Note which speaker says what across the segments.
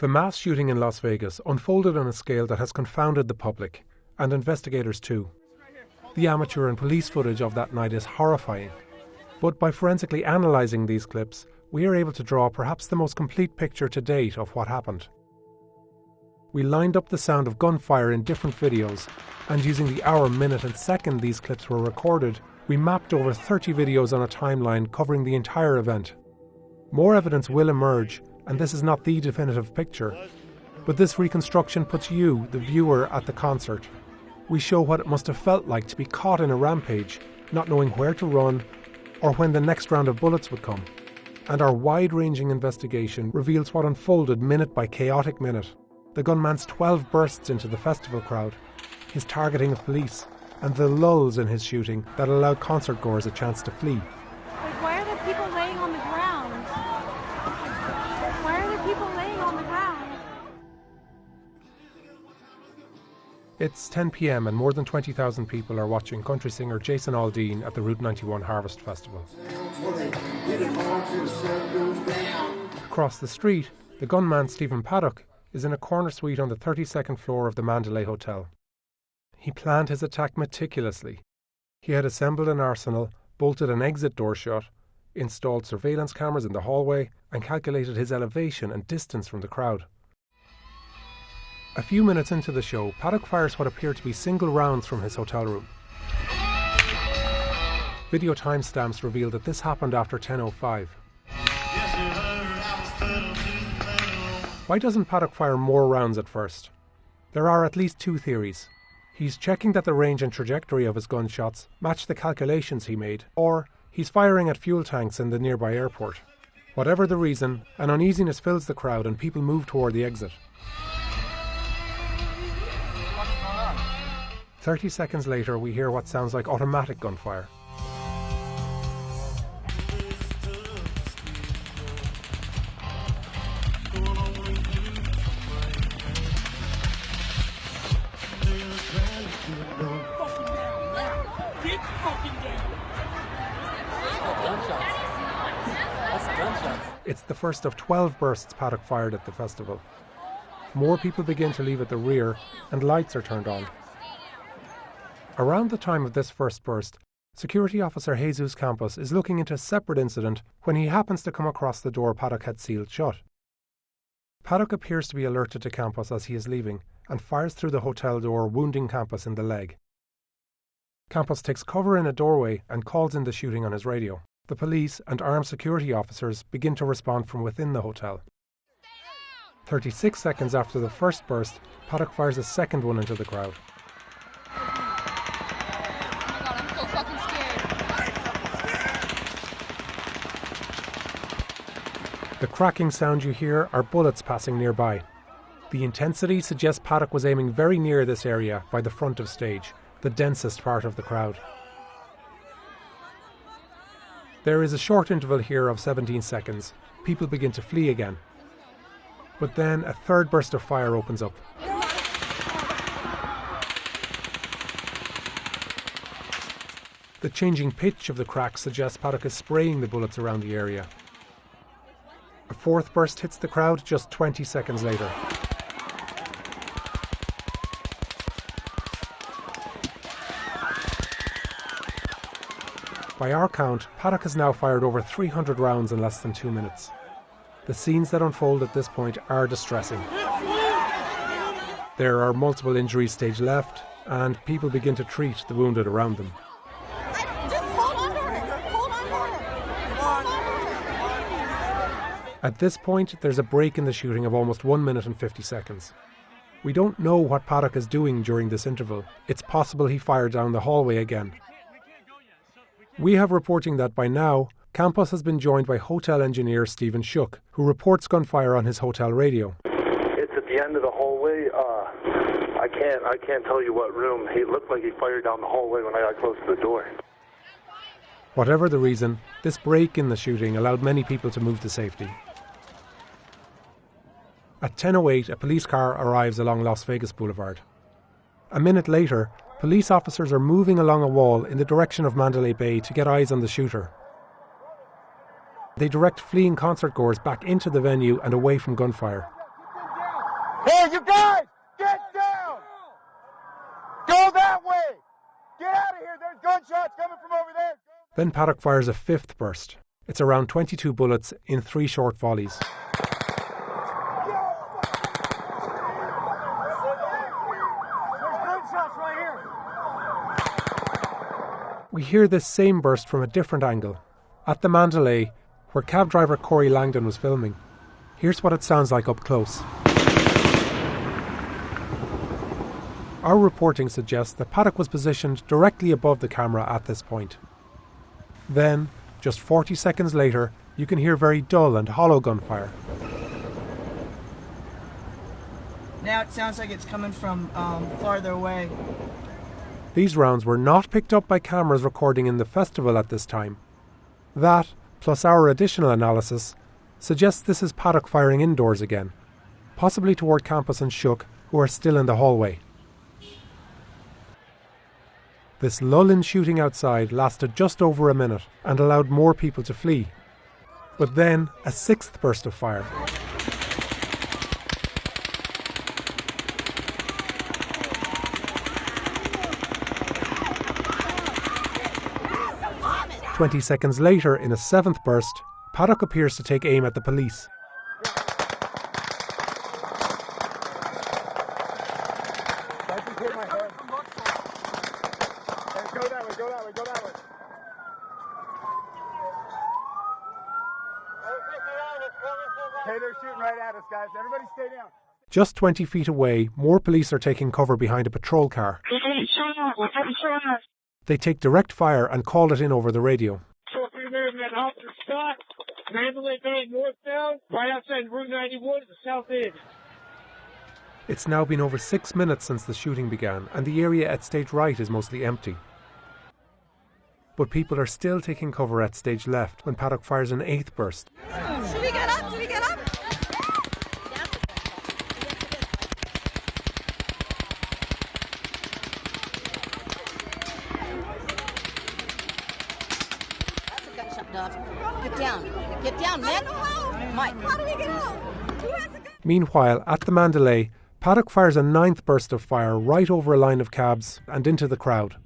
Speaker 1: The mass shooting in Las Vegas unfolded on a scale that has confounded the public, and investigators too. The amateur and police footage of that night is horrifying. But by forensically analysing these clips, we are able to draw perhaps the most complete picture to date of what happened. We lined up the sound of gunfire in different videos, and using the hour, minute and second these clips were recorded, we mapped over 30 videos on a timeline covering the entire event. More evidence will emerge, and this is not the definitive picture. But this reconstruction puts you, the viewer, at the concert. We show what it must have felt like to be caught in a rampage, not knowing where to run, or when the next round of bullets would come. And our wide-ranging investigation reveals what unfolded minute by chaotic minute. The gunman's 12 bursts into the festival crowd, his targeting of police, and the lulls in his shooting that allowed concert-goers a chance to flee.
Speaker 2: Like, why are there people laying on the ground? Why are there people laying on the ground?
Speaker 1: It's 10 p.m. and more than 20,000 people are watching country singer Jason Aldean at the Route 91 Harvest Festival. Across the street, the gunman Stephen Paddock is in a corner suite on the 32nd floor of the Mandalay Hotel. He planned his attack meticulously. He had assembled an arsenal, bolted an exit door shut, installed surveillance cameras in the hallway, and calculated his elevation and distance from the crowd. A few minutes into the show, Paddock fires what appear to be single rounds from his hotel room. Video timestamps reveal that this happened after 10:05. Why doesn't Paddock fire more rounds at first? There are at least two theories. He's checking that the range and trajectory of his gunshots match the calculations he made, or he's firing at fuel tanks in the nearby airport. Whatever the reason, an uneasiness fills the crowd and people move toward the exit. 30 seconds later, we hear what sounds like automatic gunfire. It's the first of 12 bursts Paddock fired at the festival. More people begin to leave at the rear, and lights are turned on. Around the time of this first burst, Security Officer Jesus Campos is looking into a separate incident when he happens to come across the door Paddock had sealed shut. Paddock appears to be alerted to Campos as he is leaving, and fires through the hotel door, wounding Campos in the leg. Campos takes cover in a doorway and calls in the shooting on his radio. The police and armed security officers begin to respond from within the hotel. 36 seconds after the first burst, Paddock fires a second one into the crowd.
Speaker 2: Oh my god, I'm so fucking scared.
Speaker 1: The cracking sound you hear are bullets passing nearby. The intensity suggests Paddock was aiming very near this area by the front of stage, the densest part of the crowd. There is a short interval here of 17 seconds. People begin to flee again. But then a third burst of fire opens up. The changing pitch of the cracks suggests Paddock is spraying the bullets around the area. A fourth burst hits the crowd just 20 seconds later. By our count, Paddock has now fired over 300 rounds in less than 2 minutes. The scenes that unfold at this point are distressing. There are multiple injuries stage left, and people begin to treat the wounded around them.
Speaker 2: Just hold on to her! Hold on to her!
Speaker 1: At this point, there's a break in the shooting of almost 1 minute and 50 seconds. We don't know what Paddock is doing during this interval. It's possible he fired down the hallway again. We have reporting that by now, Campos has been joined by hotel engineer Stephen Shook, who reports gunfire on his hotel radio.
Speaker 3: It's at the end of the hallway. I can't tell you what room. He looked like he fired down the hallway when I got close to the door.
Speaker 1: Whatever the reason, this break in the shooting allowed many people to move to safety. At 10:08, a police car arrives along Las Vegas Boulevard. A minute later, police officers are moving along a wall in the direction of Mandalay Bay to get eyes on the shooter. They direct fleeing concertgoers back into the venue and away from gunfire.
Speaker 4: Hey, you guys, get down! Go that way! Get out of here, there's gunshots coming from over there!
Speaker 1: Then Paddock fires a fifth burst. It's around 22 bullets in 3 short volleys. We hear this same burst from a different angle, at the Mandalay, where cab driver Corey Langdon was filming. Here's what it sounds like up close. Our reporting suggests that Paddock was positioned directly above the camera at this point. Then, just 40 seconds later, you can hear very dull and hollow gunfire.
Speaker 5: Now it sounds like it's coming from farther away.
Speaker 1: These rounds were not picked up by cameras recording in the festival at this time. That, plus our additional analysis, suggests this is Paddock firing indoors again, possibly toward Campus and Shook, who are still in the hallway. This lull in shooting outside lasted just over a minute and allowed more people to flee. But then, a sixth burst of fire. "20 seconds later, in a seventh burst, Paddock appears to take aim at the police.
Speaker 4: Go that way. Hey, they're shooting right at us, guys. Everybody stay down.
Speaker 1: Just 20 feet away, more police are taking cover behind a patrol car. They take direct fire and call it in over the radio.
Speaker 6: Mandalay Bay northbound, right outside Route 91 at the south end.
Speaker 1: It's now been over 6 minutes since the shooting began, and the area at stage right is mostly empty. But people are still taking cover at stage left when Paddock fires an eighth burst.
Speaker 2: Should we get up? Should we get up?
Speaker 7: That's a gunshot, dog. Get down. Get down, man. Mike.
Speaker 2: How do we get out? Who has a gun?
Speaker 1: Meanwhile, at the Mandalay, Paddock fires a ninth burst of fire right over a line of cabs and into the crowd.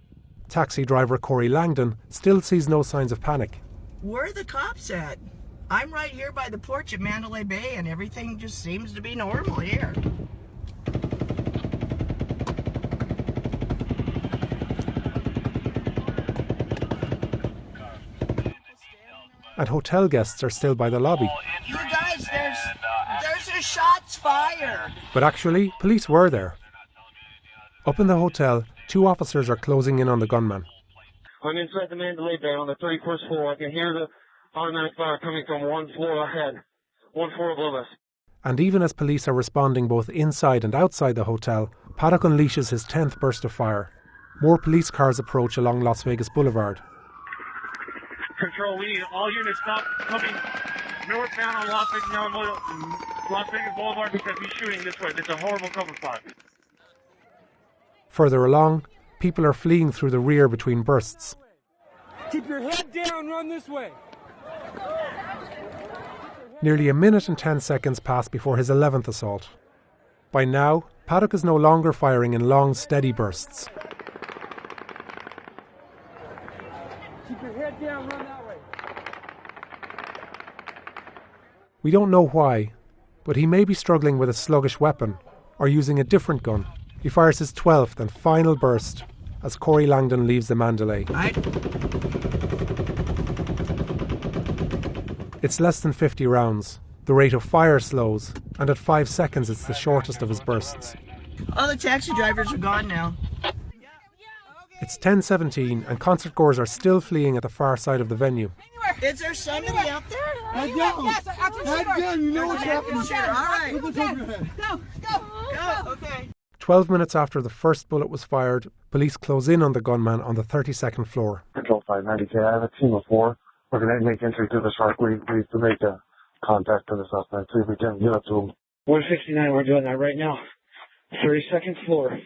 Speaker 1: Taxi driver Corey Langdon still sees no signs of panic.
Speaker 5: Where are the cops at? I'm right here by the porch at Mandalay Bay and everything just seems to be normal here.
Speaker 1: And hotel guests are still by the lobby.
Speaker 5: You guys, there's a shots fired.
Speaker 1: But actually, police were there. Up in the hotel, 2 officers are closing in on the gunman.
Speaker 6: I'm inside the Mandalay Bay on the 31st floor. I can hear the automatic fire coming from one floor ahead, one floor above us.
Speaker 1: And even as police are responding both inside and outside the hotel, Paddock unleashes his 10th burst of fire. More police cars approach along Las Vegas Boulevard.
Speaker 6: Control, we need all units stop coming northbound on Las Vegas Boulevard because he's shooting this way. It's a horrible cover spot.
Speaker 1: Further along, people are fleeing through the rear between bursts.
Speaker 8: Keep your head down, run this way.
Speaker 1: Nearly a minute and 10 seconds pass before his 11th assault. By now, Paddock is no longer firing in long, steady bursts.
Speaker 8: Keep your head down, run that way.
Speaker 1: We don't know why, but he may be struggling with a sluggish weapon or using a different gun. He fires his 12th and final burst as Corey Langdon leaves the Mandalay. It's less than 50 rounds. The rate of fire slows, and at 5 seconds it's the shortest of his bursts.
Speaker 5: All the taxi drivers are gone now.
Speaker 1: It's 10:17 and concert goers are still fleeing at the far side of the venue.
Speaker 5: Is there somebody out there?
Speaker 8: Head down. Head down. You know what's happening.
Speaker 5: All right.
Speaker 8: Put this over your head.
Speaker 5: Go. Okay.
Speaker 1: 12 minutes after the first bullet was fired, police close in on the gunman on the 32nd floor.
Speaker 3: Control 590K, I have a team of 4. We're going to make entry to the shark. We need to make a contact to the suspect. See if we can get up to him.
Speaker 6: 169, we're doing that right now. 32nd floor.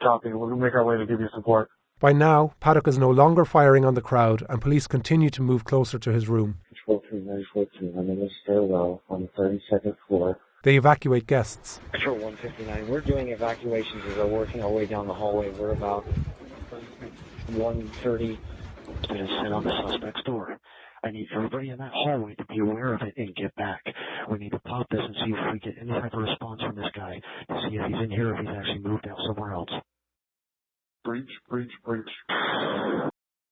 Speaker 3: Copy. We'll make our way to give you support.
Speaker 1: By now, Paddock is no longer firing on the crowd and police continue to move closer to his room.
Speaker 3: Control 394 I'm in the stairwell on the 32nd floor.
Speaker 1: They evacuate guests.
Speaker 9: Patrol 159, we're doing evacuations as we're working our way down the hallway. We're about 1:30. We just sit on the suspect's door. I need everybody in that hallway to be aware of it and get back. We need to pop this and see if we get any type of response from this guy to see if he's in here or if he's actually moved out somewhere else. Breach.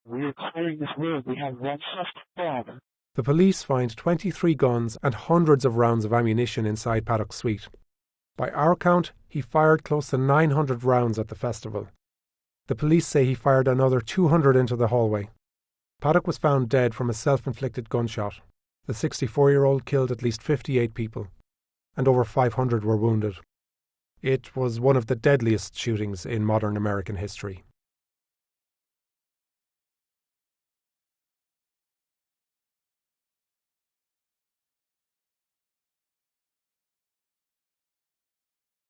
Speaker 9: We are clearing this room. We have one suspect.
Speaker 1: The police find 23 guns and hundreds of rounds of ammunition inside Paddock's suite. By our count, he fired close to 900 rounds at the festival. The police say he fired another 200 into the hallway. Paddock was found dead from a self-inflicted gunshot. The 64-year-old killed at least 58 people, and over 500 were wounded. It was one of the deadliest shootings in modern American history.